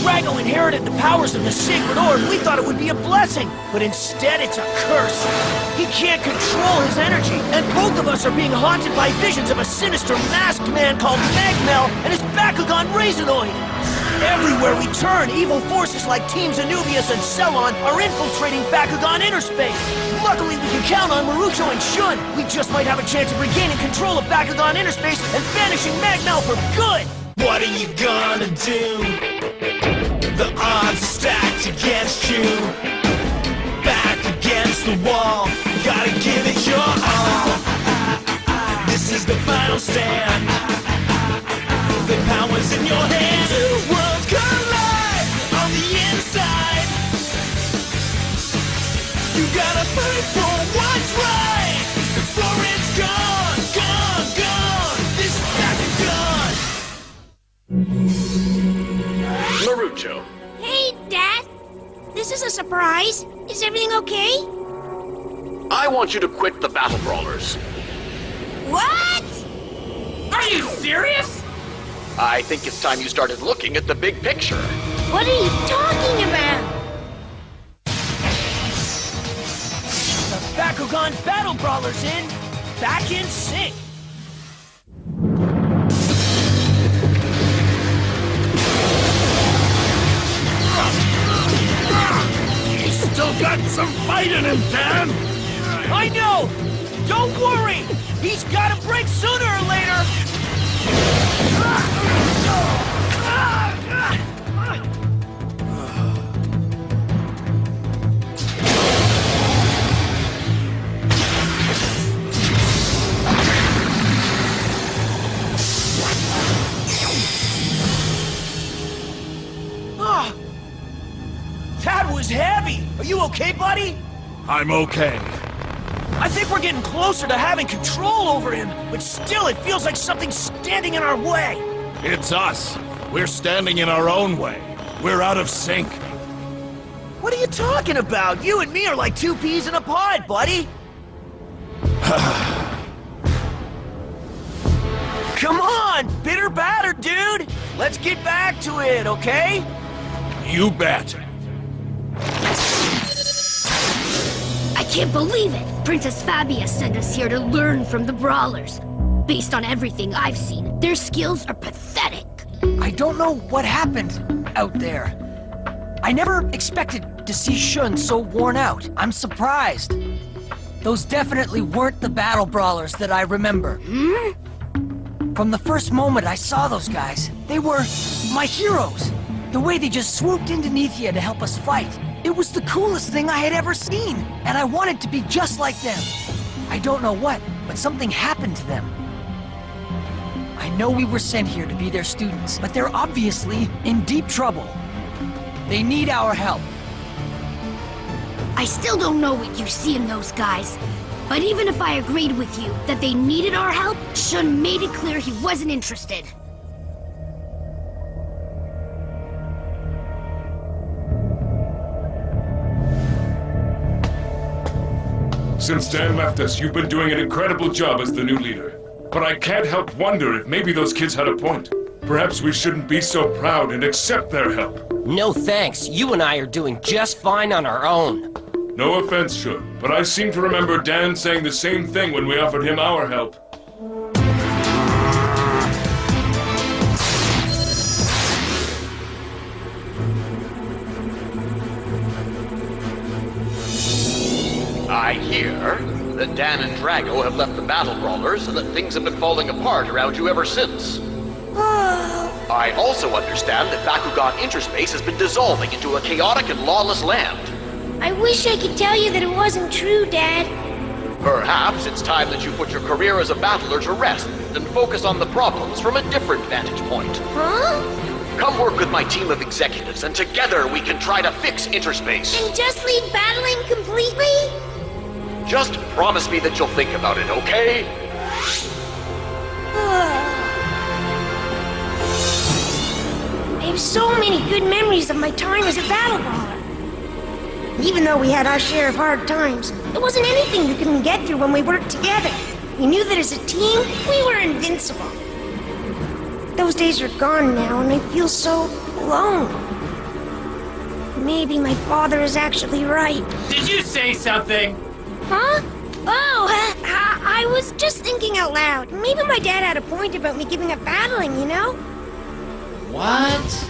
Drago inherited the powers of the Sacred Orb, we thought it would be a blessing. But instead, it's a curse. He can't control his energy, and both of us are being haunted by visions of a sinister masked man called Magmel and his Bakugan Raisinoid. Everywhere we turn, evil forces like Teams Anubius and Cellon are infiltrating Bakugan Interspace. Luckily, we can count on Marucho and Shun. We just might have a chance of regaining control of Bakugan Interspace and banishing Magmel for good. What are you gonna do? The odds are stacked against you. Back against the wall, gotta give it your all. This is the final stand. The power's in your hands. Two worlds collide on the inside. You gotta fight for what's right before it's gone, gone, gone. This Bakugan. Marucho. Hey, Dad. This is a surprise. Is everything okay? I want you to quit the Battle Brawlers. What? Are you serious? I think it's time you started looking at the big picture. What are you talking about? The Bakugan Battle Brawlers back in sync. He's still got some fight in him, Dan. I know! Don't worry! He's gotta break sooner or later! That was heavy! Are you okay, buddy? I'm okay. I think we're getting closer to having control over him, but still it feels like something's standing in our way. It's us. We're standing in our own way. We're out of sync. What are you talking about? You and me are like two peas in a pod, buddy. Come on, bitter batter, dude. Let's get back to it, okay? You bet. I can't believe it! Princess Fabia sent us here to learn from the Brawlers. Based on everything I've seen, their skills are pathetic. I don't know what happened out there. I never expected to see Shun so worn out. I'm surprised. Those definitely weren't the Battle Brawlers that I remember. From the first moment I saw those guys, they were my heroes. The way they just swooped into Nethia to help us fight. It was the coolest thing I had ever seen, and I wanted to be just like them. I don't know what, but something happened to them. I know we were sent here to be their students, but they're obviously in deep trouble. They need our help. I still don't know what you see in those guys. But even if I agreed with you that they needed our help, Shun made it clear he wasn't interested. Since Dan left us, you've been doing an incredible job as the new leader. But I can't help wonder if maybe those kids had a point. Perhaps we shouldn't be so proud and accept their help. No thanks. You and I are doing just fine on our own. No offense, Shun, but I seem to remember Dan saying the same thing when we offered him our help. I hear that Dan and Drago have left the Battle Brawlers and that things have been falling apart around you ever since. I also understand that Bakugan Interspace has been dissolving into a chaotic and lawless land. I wish I could tell you that it wasn't true, Dad. Perhaps it's time that you put your career as a battler to rest and focus on the problems from a different vantage point. Huh? Come work with my team of executives, and together we can try to fix Interspace. And just leave battling completely? Just promise me that you'll think about it, okay? I have so many good memories of my time as a battle brawler. Even though we had our share of hard times, there wasn't anything we couldn't get through when we worked together. We knew that as a team, we were invincible. Those days are gone now, and I feel so alone. Maybe my father is actually right. Did you say something? Huh? Oh, I was just thinking out loud. Maybe my dad had a point about me giving up battling, you know? What?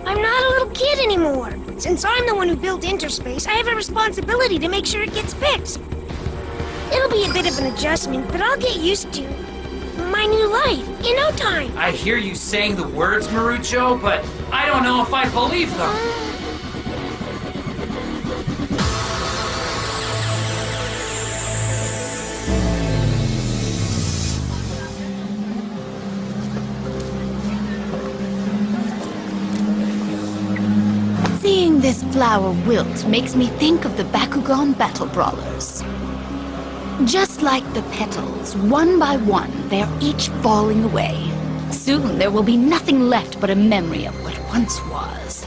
I'm not a little kid anymore. Since I'm the one who built Interspace, I have a responsibility to make sure it gets fixed. It'll be a bit of an adjustment, but I'll get used to my new life in no time. I hear you saying the words, Marucho, but I don't know if I believe them. Seeing this flower wilt makes me think of the Bakugan Battle Brawlers. Just like the petals, one by one, they're each falling away. Soon there will be nothing left but a memory of what once was.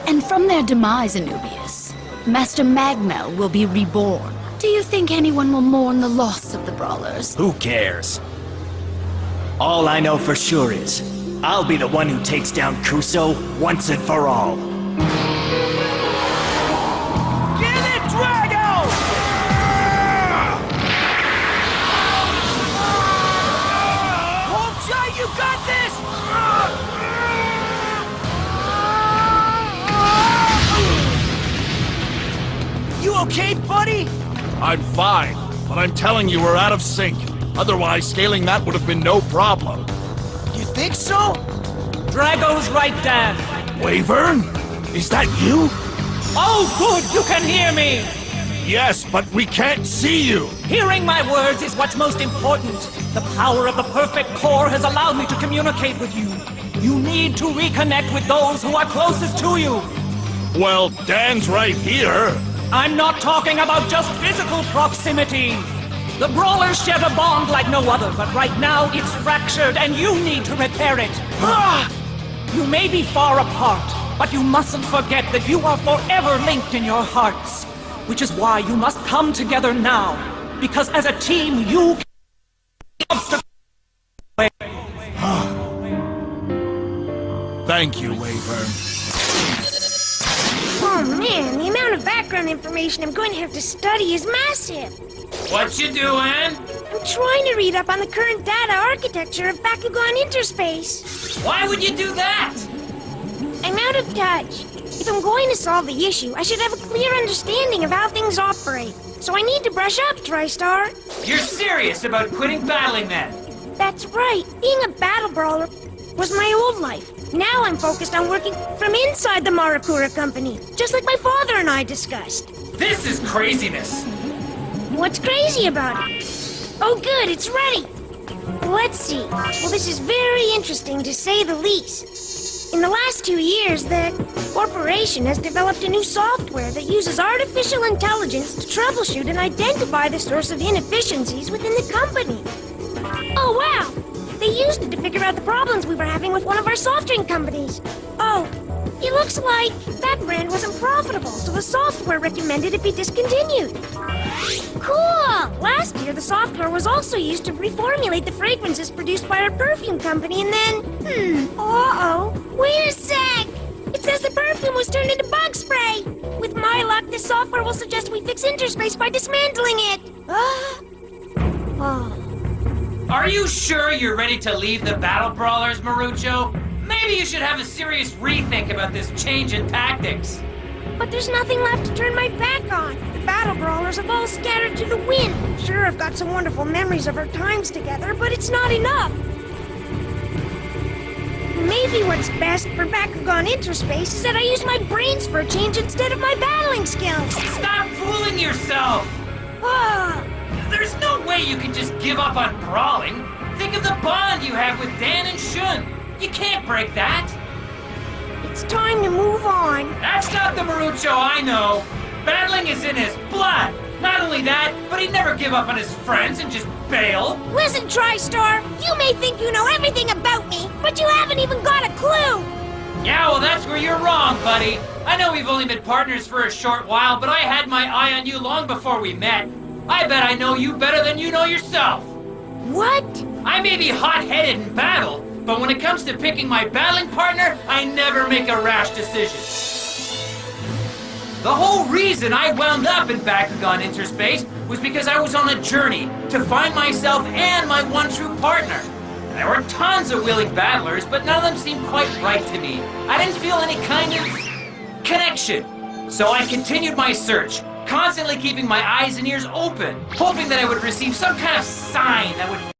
And from their demise, Anubius, Master Magmel will be reborn. Do you think anyone will mourn the loss of the Brawlers? Who cares? All I know for sure is, I'll be the one who takes down Kuso once and for all. Get it, Drago! Hold tight, you got this! You okay, buddy? I'm fine, but I'm telling you we're out of sync. Otherwise, scaling that would have been no problem. You think so? Drago's right, Dan. Wyvern? Is that you? Oh, good, you can hear me! Yes, but we can't see you! Hearing my words is what's most important. The power of the perfect core has allowed me to communicate with you. You need to reconnect with those who are closest to you. Well, Dan's right here. I'm not talking about just physical proximity. The Brawlers share a bond like no other, but right now it's fractured and you need to repair it. You may be far apart, but you mustn't forget that you are forever linked in your hearts. Which is why you must come together now. Because as a team, you can... Thank you, Wyvern. Oh man, the amount of background information I'm going to have to study is massive. What you doing? I'm trying to read up on the current data architecture of Bakugan Interspace. Why would you do that? I'm out of touch. If I'm going to solve the issue, I should have a clear understanding of how things operate. So I need to brush up, TriStar. You're serious about quitting battling then? That's right. Being a battle brawler was my old life. Now I'm focused on working from inside the Marakura company, just like my father and I discussed. This is craziness. What's crazy about it? Oh good, it's ready. Let's see. Well, this is very interesting to say the least. In the last 2 years, the corporation has developed a new software that uses artificial intelligence to troubleshoot and identify the source of inefficiencies within the company. Oh wow! They used it to figure out the problems we were having with one of our soft drink companies. Oh, it looks like that brand wasn't profitable, so the software recommended it be discontinued. Cool! Last year, the software was also used to reformulate the fragrances produced by our perfume company, and then... uh-oh. Wait a sec! It says the perfume was turned into bug spray! With my luck, this software will suggest we fix Interspace by dismantling it! Oh... Are you sure you're ready to leave the Battle Brawlers, Marucho? Maybe you should have a serious rethink about this change in tactics. But there's nothing left to turn my back on. The Battle Brawlers have all scattered to the wind. Sure, I've got some wonderful memories of our times together, but it's not enough. Maybe what's best for Bakugan Interspace is that I use my brains for a change instead of my battling skills. Stop fooling yourself! There's no way you can just give up on brawling. Think of the bond you have with Dan and Shun. You can't break that. It's time to move on. That's not the Marucho I know. Battling is in his blood. Not only that, but he'd never give up on his friends and just bail. Listen, TriStar, you may think you know everything about me, but you haven't even got a clue. Yeah, well, that's where you're wrong, buddy. I know we've only been partners for a short while, but I had my eye on you long before we met. I bet I know you better than you know yourself. What? I may be hot-headed in battle, but when it comes to picking my battling partner, I never make a rash decision. The whole reason I wound up in Bakugan Interspace was because I was on a journey to find myself and my one true partner. There were tons of willing battlers, but none of them seemed quite right to me. I didn't feel any kind of connection. So I continued my search, constantly keeping my eyes and ears open, hoping that I would receive some kind of sign that would